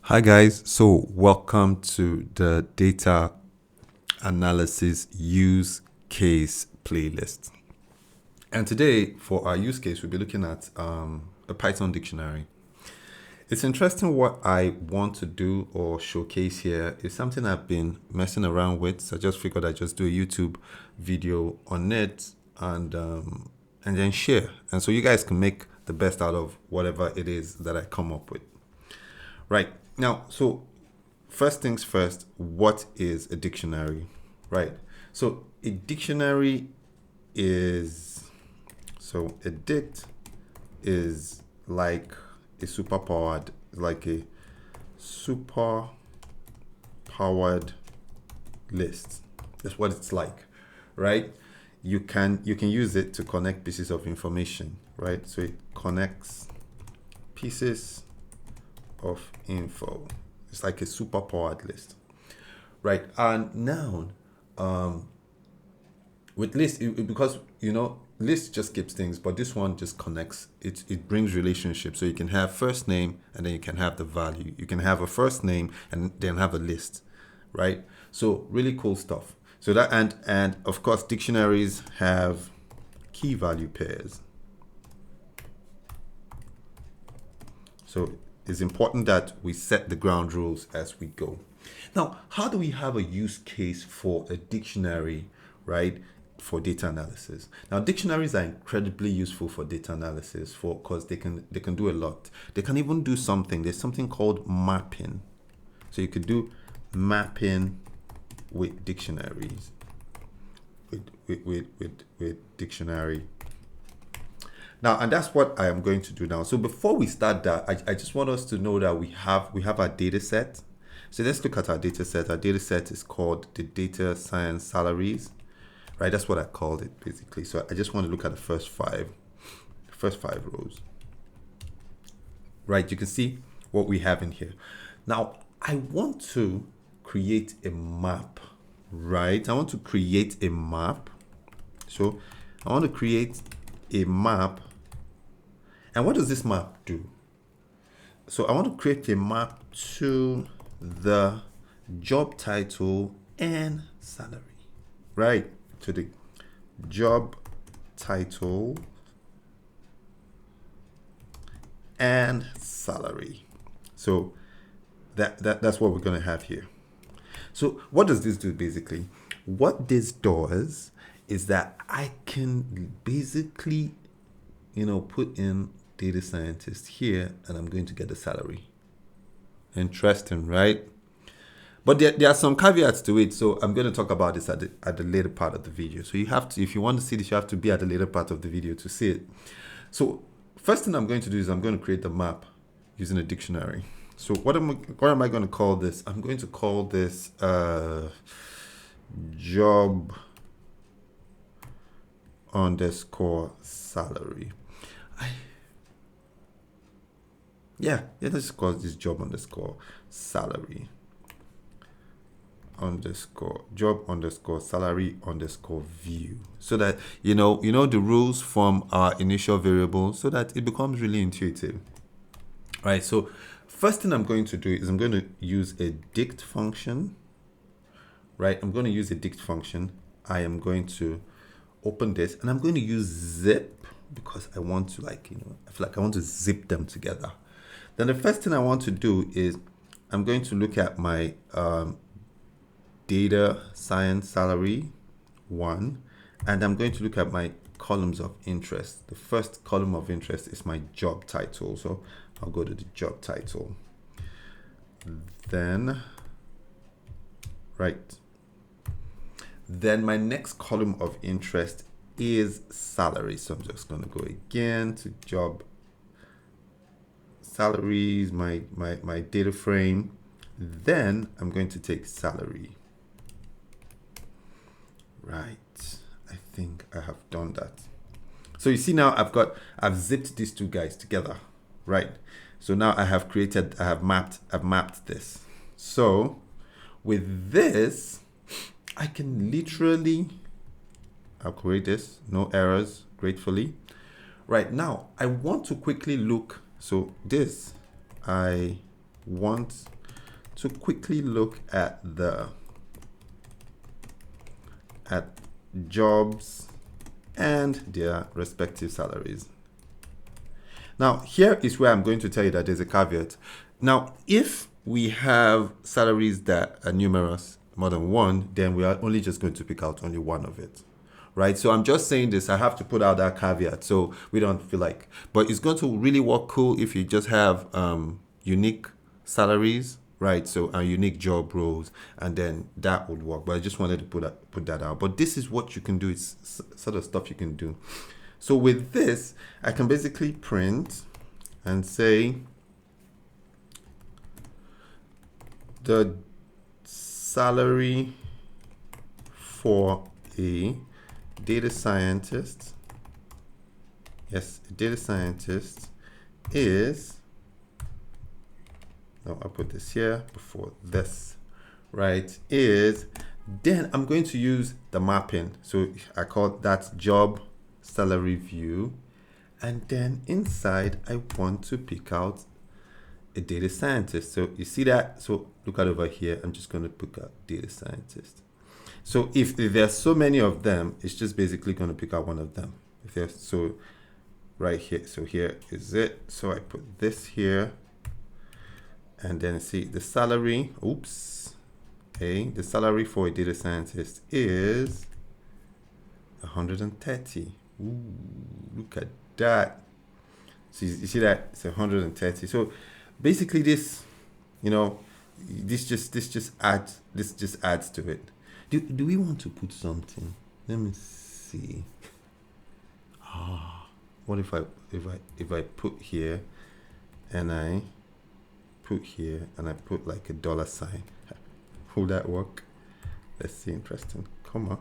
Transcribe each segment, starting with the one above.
Hi guys, so welcome to the data analysis use case playlist. And today for our use case, we'll be looking at a Python dictionary. It's interesting what I want to do or showcase here is something I've been messing around with. So I just figured I'd just do a YouTube video on it and then share. And so you guys can make the best out of whatever it is that I come up with. Right. Now, so first things first, what is a dictionary? Right. So a dictionary is, so a dict is like a super powered list. That's what it's like, right? You can use it to connect pieces of information, right? So it connects pieces of info. It's like a super powered list, right? And now with list, because list just keeps things, but this one just connects. It brings relationships. So you can have first name and then you can have the value. You can have a first name and then have a list, right? So really cool stuff. So that and of course dictionaries have key value pairs. So it's important that we set the ground rules as we go. Now, how do we have a use case for a dictionary, right, for data analysis? Now, dictionaries are incredibly useful for data analysis because they can do a lot. They can even do something. There's something called mapping. So you could do mapping with dictionaries, with dictionary. Now, and that's what I am going to do now. So before we start that, I just want us to know that we have our data set. So let's look at our data set. Our data set is called the data science salaries, right? That's what I called it basically. So I just want to look at the first five rows, right? You can see what we have in here. Now, I want to create a map, right? I want to create a map. So I want to create a map. And what does this map do? So I want to create a map to the job title and salary, right? To the job title and salary. So that's what we're going to have here. So what does this do basically? What this does is that I can basically, put in data scientist here and I'm going to get the salary. Interesting, right? But there are some caveats to it. So I'm going to talk about this at the later part of the video. So you have to, if you want to see this, you have to be at the later part of the video to see it. So first thing I'm going to do is I'm going to create the map using a dictionary. So what am I going to call this? I'm going to call this job underscore salary. Let's just call this job underscore salary underscore job underscore salary underscore view, so that you know the rules from our initial variable, so that it becomes really intuitive, right? So first thing I'm going to do is I'm going to use a dict function, right? I'm going to use a dict function. I am going to open this and I'm going to use zip because I want to I feel like I want to zip them together. Then the first thing I want to do is I'm going to look at my data science salary 1, and I'm going to look at my columns of interest. The first column of interest is my job title. So I'll go to the job title. Then my next column of interest is salary. So I'm just going to go again to job salaries, my data frame. Then I'm going to take salary. Right. I think I have done that. So you see now I've zipped these two guys together, right? So now I've mapped this. So with this, I can literally, I'll create this, no errors, gratefully. Right now, I want to quickly look. So this, I want to quickly look at jobs and their respective salaries. Now, here is where I'm going to tell you that there's a caveat. Now, if we have salaries that are numerous, more than one, then we are only just going to pick out only one of it, right? So I'm just saying this, I have to put out that caveat so we don't feel like, but it's going to really work cool if you just have unique salaries, right? So unique job roles, and then that would work. But I just wanted to put that out. But this is what you can do. It's sort of stuff you can do. So with this, I can basically print and say the salary for a data scientist, yes, a data scientist is, no, I'll put this here before this, right, is, then I'm going to use the mapping. So I call that job salary view. And then inside, I want to pick out a data scientist. So you see that? So look at over here. I'm just going to pick out data scientist. So if there's so many of them, it's just basically going to pick out one of them. If there's, so right here. So here is it. So I put this here. And then see the salary. Oops. Okay. The salary for a data scientist is 130. Ooh, look at that. So you see that it's 130. So basically this, you know, this just adds to it. Do we want to put something? Let me see. What if I put here and I put here and I put like a dollar sign? Will that work? Let's see. Interesting. Come on.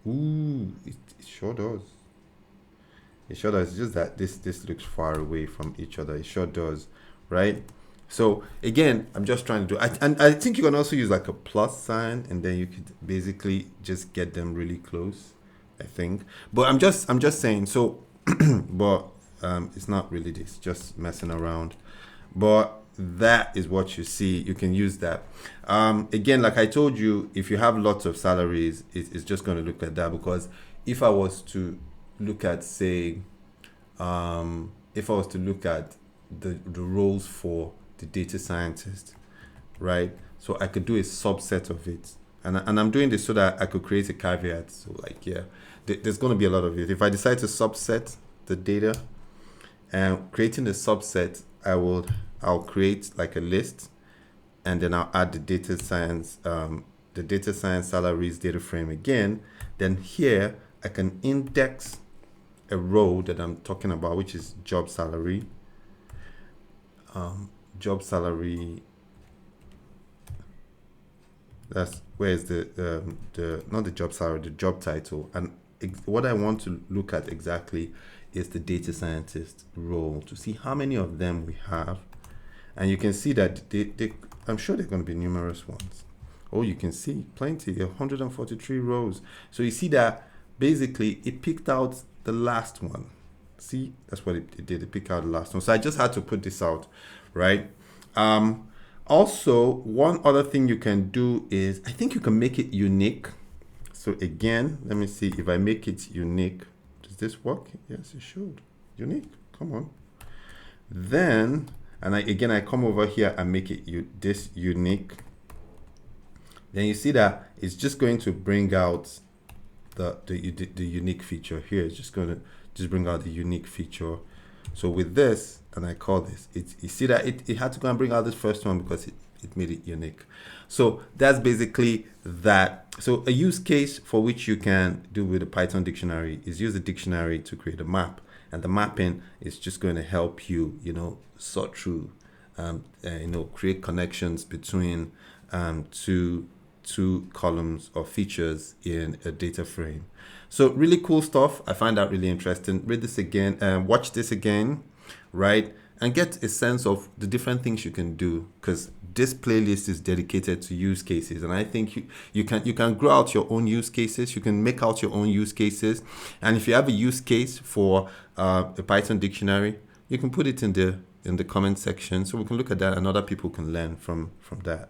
Ooh, it sure does. It sure does. It's just that this looks far away from each other. It sure does, right? So again, I'm just trying to do. And I think you can also use like a plus sign, and then you could basically just get them really close, I think. But I'm just saying. So, but it's not really this. Just messing around. But that is what you see. You can use that. Again, like I told you, if you have lots of salaries, it's just going to look like that. Because if I was to look at, say, if I was to look at the roles for the data scientist, right? So I could do a subset of it. And I'm doing this so that I could create a caveat. So like, yeah, there's going to be a lot of it. If I decide to subset the data and creating a subset, I'll create like a list, and then I'll add the data science salaries data frame again. Then here I can index a row that I'm talking about, which is job salary. Job salary. That's where's the not the job salary, the job title. And what I want to look at exactly is the data scientist role to see how many of them we have. And you can see that I'm sure there are going to be numerous ones. Oh, you can see plenty, 143 rows. So you see that basically it picked out the last one. See, that's what it did. It picked out the last one. So I just had to put this out, right? Also, one other thing you can do is, I think you can make it unique. So again, let me see if I make it unique. Does this work? Yes, it should. Unique. Come on. Then, and I come over here and make it this unique. Then you see that it's just going to bring out the unique feature here. It's just going to just bring out the unique feature. So with this, and I call this, you see that it had to go and bring out this first one because it made it unique. So that's basically that. So a use case for which you can do with a Python dictionary is use the dictionary to create a map. And the mapping is just going to help you, sort through, create connections between two columns or features in a data frame. So really cool stuff. I find that really interesting. Read this again, watch this again, right? And get a sense of the different things you can do, because this playlist is dedicated to use cases. And I think you can grow out your own use cases. You can make out your own use cases. And if you have a use case for a Python dictionary, you can put it in in the comment section so we can look at that and other people can learn from that.